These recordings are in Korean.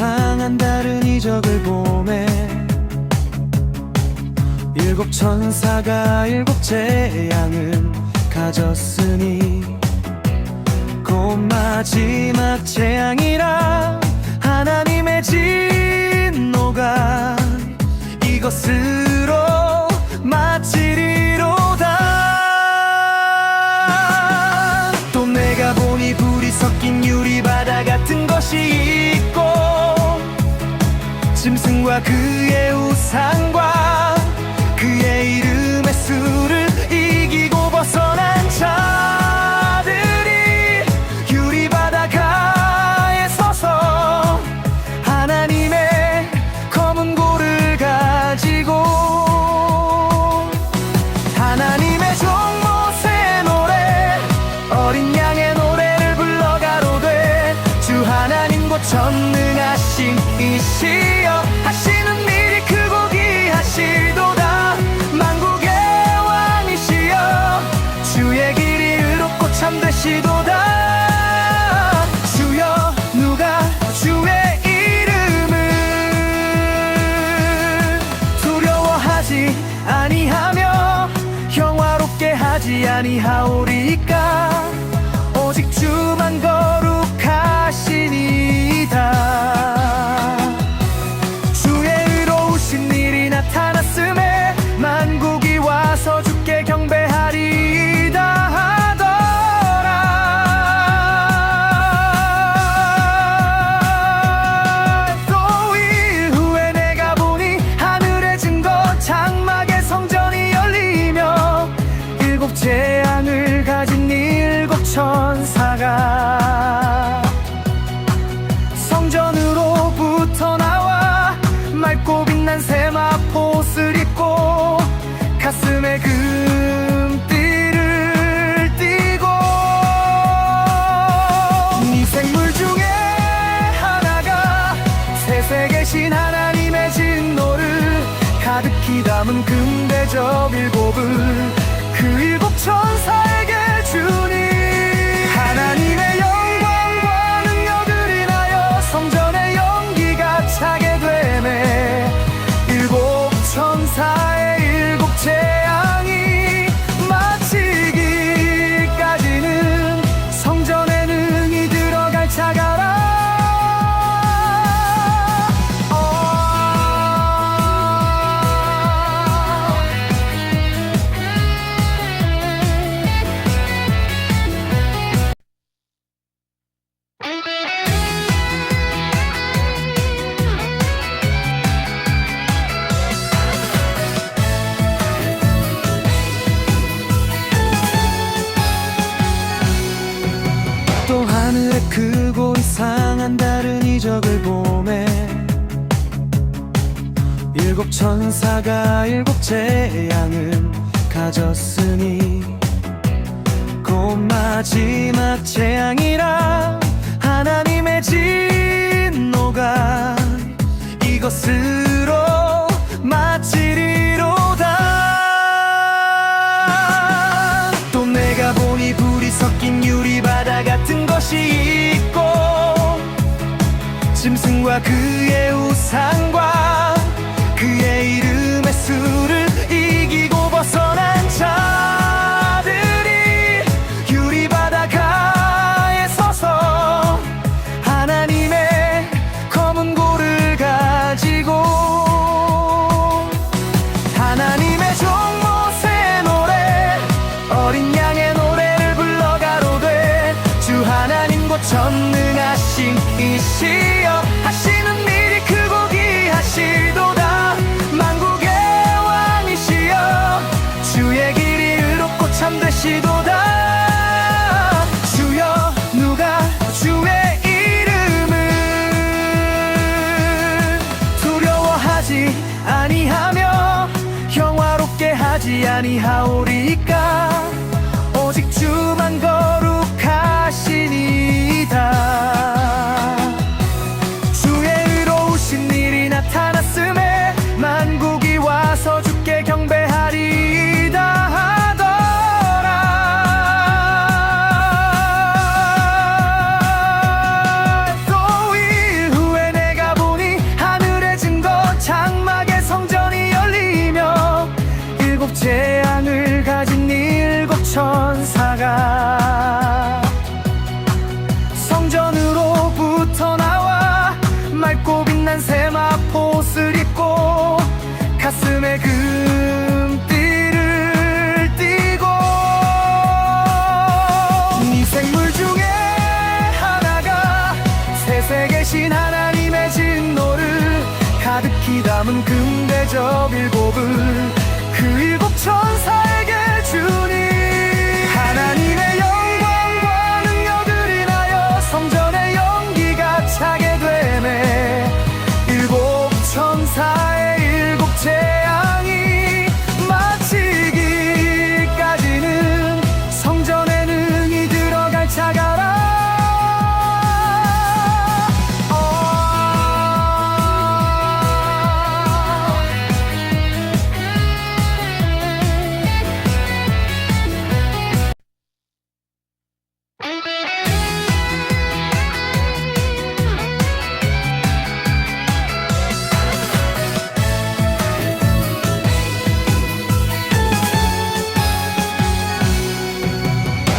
이상한 다른 이적을 봄에 일곱 천사가 일곱 재앙을 가졌으니 곧 마지막 재앙이라 하나님의 진노가 이것으로 마치리로다. 또 내가 보니 불이 섞인 유리바다 같은 것이 있고 짐승과 그의 우상과 그의 이름의 수를 이기고 벗어난 자들이 유리바다가에 서서 하나님의 검은 고를 가지고 하나님의 종 모세의 노래 어린 양의 노래를 불러 가로되 주 하나님 곧 전능하신 이시여 하시는 일이 크고 귀하시도다. 만국의 왕이시여 주의 길이 의롭고 참되시도다. 주여 누가 주의 이름을 두려워하지 아니하며 영화롭게 하지 아니하오리까. 오직 주만 거룩하시니이다. 주의 의로우신 일이 나타났음에 만국이 와서 주께 경배하리이다 하더라. 또 일 후에 내가 보니 하늘의 증거 장막의 성전이 열리며 일곱 재앙을 가진 일곱 천사가 성전으로부터 나와 맑고 빛난 세마포 옷을 입고 가슴에 금띠를 띠고 이 생물 중에 하나가 셋에 계신 하나님의 진노를 가득히 담은 금대접 일곱을 그 일곱 천사에게 주니 하나님의 영광과 능력을 인하여 성전의 연기가 차게 되매 일곱 천사의 일곱 재앙이 마치기까지는 성전에 능히 들어갈 자가라. 또 하늘에 크고 이상한 다른 이적을 봄에 일곱 천사가 일곱 재앙을 가졌으니 곧 마지막 재앙이라 하나님의 진노가 이것으로 마치리로다. 또 내가 보니 불이 섞인 유리바다 같은 것이 있고 짐승과 그의 우상과 그의 이름의 수를 이기고 벗어난 자들이 유리바다가에 서서 하나님의 검은 고를 가지고 하나님의 종 모세의 노래 어린 양의 노래를 불러 가로되 주 하나님 곧 전능하신 이시여 하시는 일이 크고 귀하시도다. 만국의 왕이시여 주의 길이 의롭고 참되시도다. 주여 누가 주의 이름을 두려워하지 아니하며 영화롭게 하지 아니하오리까. 오직 주만 거룩하시니이다. 주의 의로우신 일이 나타났음에 만국이 와서 주께 경배하리이다 하더라. 또 일 후에 내가 담은 금대접 일곱을 그 일곱 천사에게 주니 하나님의 영광과 능력을 인하여 성전의 연기가 차게 되매 일곱 천사의 일곱 재앙이 마치기까지는 성전에 능히 들어갈 자가라.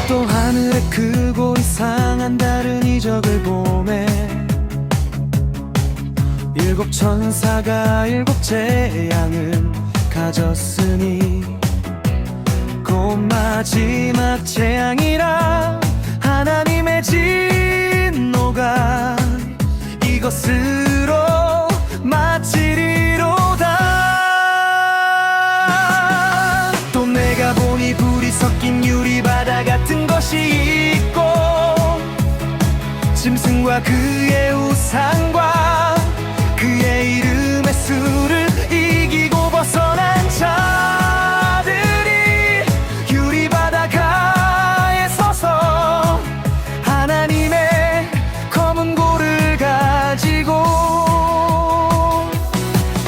또 하늘에 크고 이상한 다른 이적을 보매 일곱 천사가 일곱 재앙을 가졌으니 곧 마지막 재앙이라 하나님의 진노가 이것으로 마치리로다. 또 내가 보니 불이 섞인 유리바다 같은 것이 있고 짐승과 그의 우상과 그의 이름의 수를 이기고 벗어난 자들이 유리바다가에 서서 하나님의 검은 고를 가지고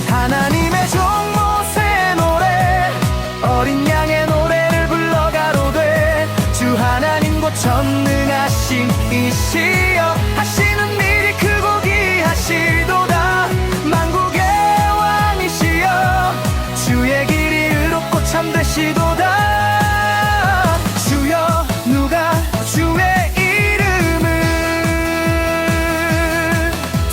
하나님의 종 모세의 노래 어린 양의 노래를 불러 가로되 주 하나님 곧 전능하신 이시여 하시는 일이 크고 귀하시도다. 만국의 왕이시여 주의 길이 의롭고 참되시도다. 주여 누가 주의 이름을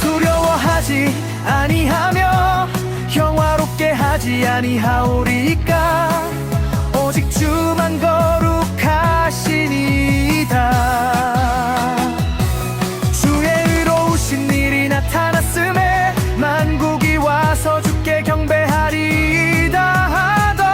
두려워하지 아니하며 영화롭게 하지 아니하오리까. 오직 주만 거룩하시니이다. 주의 의로우신 일이 나타났음에 만국이 와서 주께 경배하리이다 하더라.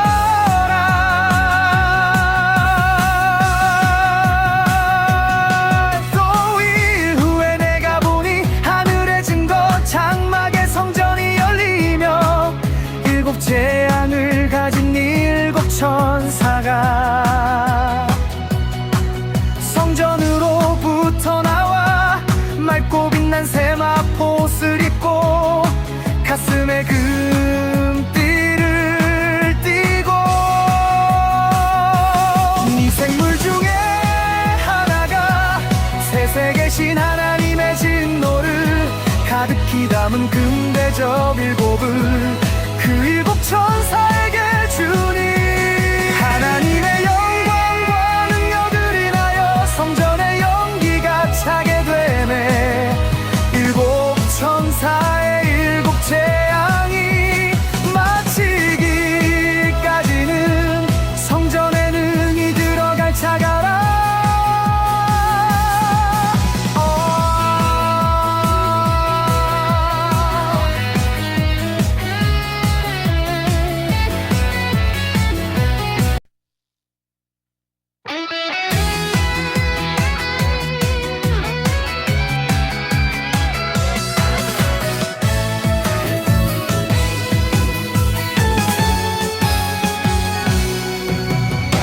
또 일 후에 내가 보니 하늘의 증거 장막의 성전이 열리며 일곱 재앙을 가진 일곱 천사가 성전으로부터 나와 맑고 빛난 세마포옷을 입고 가슴에 금띠를 띠고 이 생물 중에 하나가 셋에 계신 하나님의 진노를 가득히 담은 금대접 일곱을 그 일곱 천사에게 주니 하나님의 영광과 능력을 인하여 성전의 연기가 차게 되매 일곱 천사의 일곱 재앙이 마치기까지는 성전에 능히 들어갈 자가라.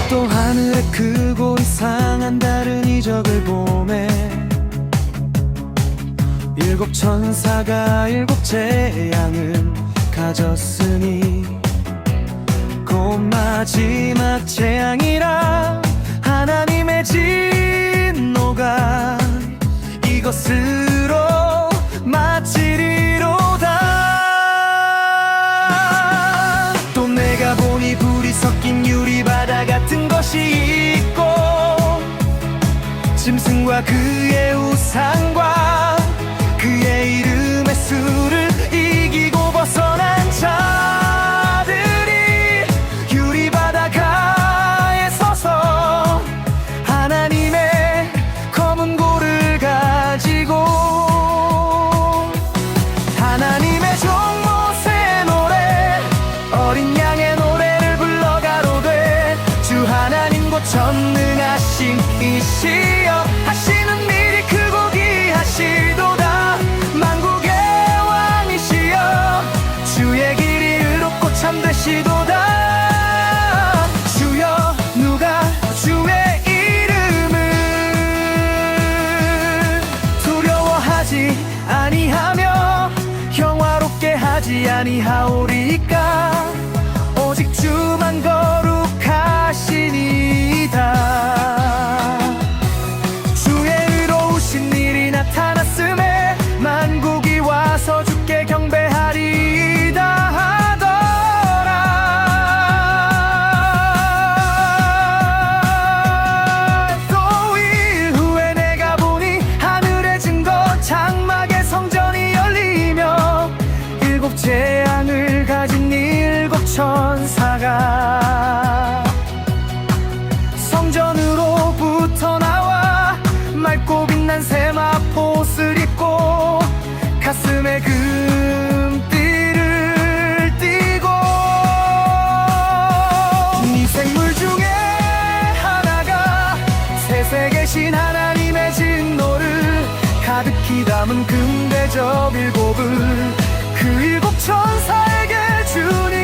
또 하늘에 크고 이상한 다른 이적을 보매 일곱 천사가 일곱 재앙을 가졌으니 곧 마지막 재앙이라 하나님의 진노가 이것으로 마치리로다. 또 내가 보니 불이 섞인 유리바다 같은 것이 있고 짐승과 그의 우상과 그의 이름의 수를 이기고 벗어난 자들이 유리바다가에 서서 하나님의 검은 고를 가지고 하나님의 종 모세의 노래 아니하오리까 오직 주만 거룩하시니이다. 주의 의로우신 일이 나타났음에 만국이 와서 주께 경배하리이다 하더라. 또 일 후에 내가 보니 하늘의 증거 장막의 성전이 열리며 일곱 재앙을 가진 일곱 천사가 성전으로부터 나와 맑고 빛난 세마포옷을 입고 가슴에 금띠를 띠고 이 생물 중에 하나가 셋에 계신 하나님의 진노를 가득히 담은 금대접 일곱을 그 일곱 천사에게 주니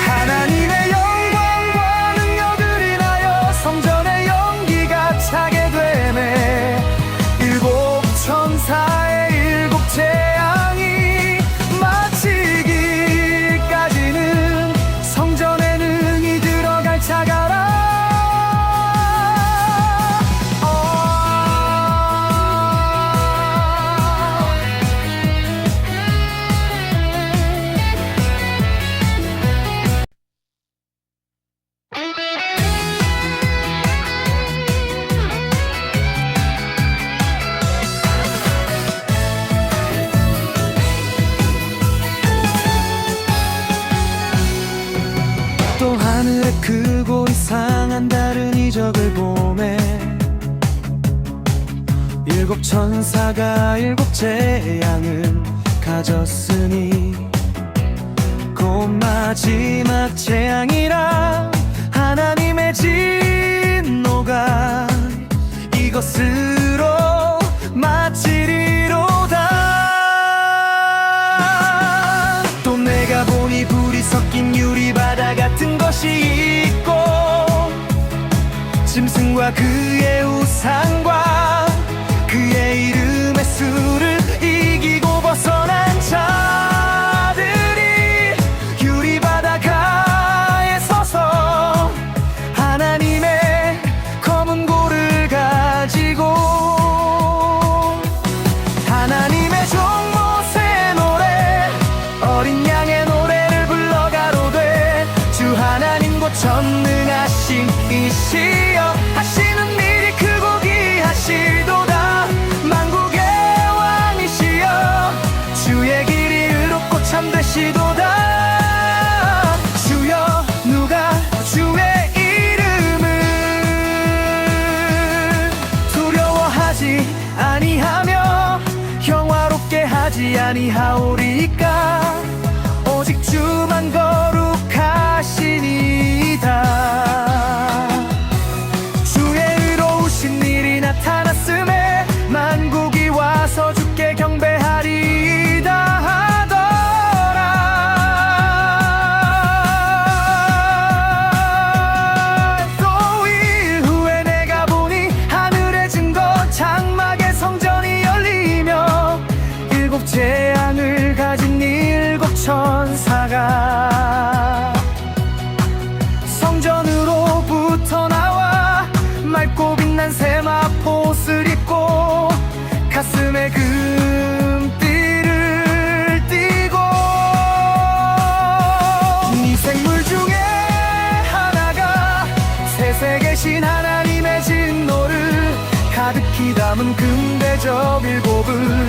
하나님의 영광과 능력을 인하여 성전의 연기가 차게 되매 일곱 천사의 일곱 재앙이 마치기까지는 성전에 능히 들어갈 자가라. 또 하늘에 크고 이상한 다른 이적을 보매 일곱 천사가 일곱 재앙을 가졌으니 곧 마지막 재앙이라 하나님의 진노가 이것으로 마치리로다. 또 내가 보니 불이 섞인 유리바다 같은 것이 있고 짐승과 그의 우상과 그의 이름의 수를 이기고 벗어난 자들이 유리바다가에 서서 하나님의 검은 고를 가지고 하나님의 종 모세의 노래 어린 양의 노래를 불러 가로되 주 하나님 곧 전능하신 이시여 하시는 일이 크고 귀하시도다. 만국의 왕이시여 주의 길이 의롭고 참되시도다. 주여 누가 주의 이름을 두려워하지 아니하며 영화롭게 하지 아니하오리까 오직 주만 거룩하시니이다. 주의 의로우신 일이 나타났음에 만국이 와서 주께 경배하리이다 하더라. 또 일 후에 내가 보니 하늘의 증거 장막의 성전이 열리며 일곱 재앙을 가진 일곱 천사가 성전으로부터 나와 맑고 빛난 세마포옷을 입고 가슴에 금띠를 띠고 이 생물 중에 하나가 셋에 하나님의 진노를 가득히 담은 금대접 일곱을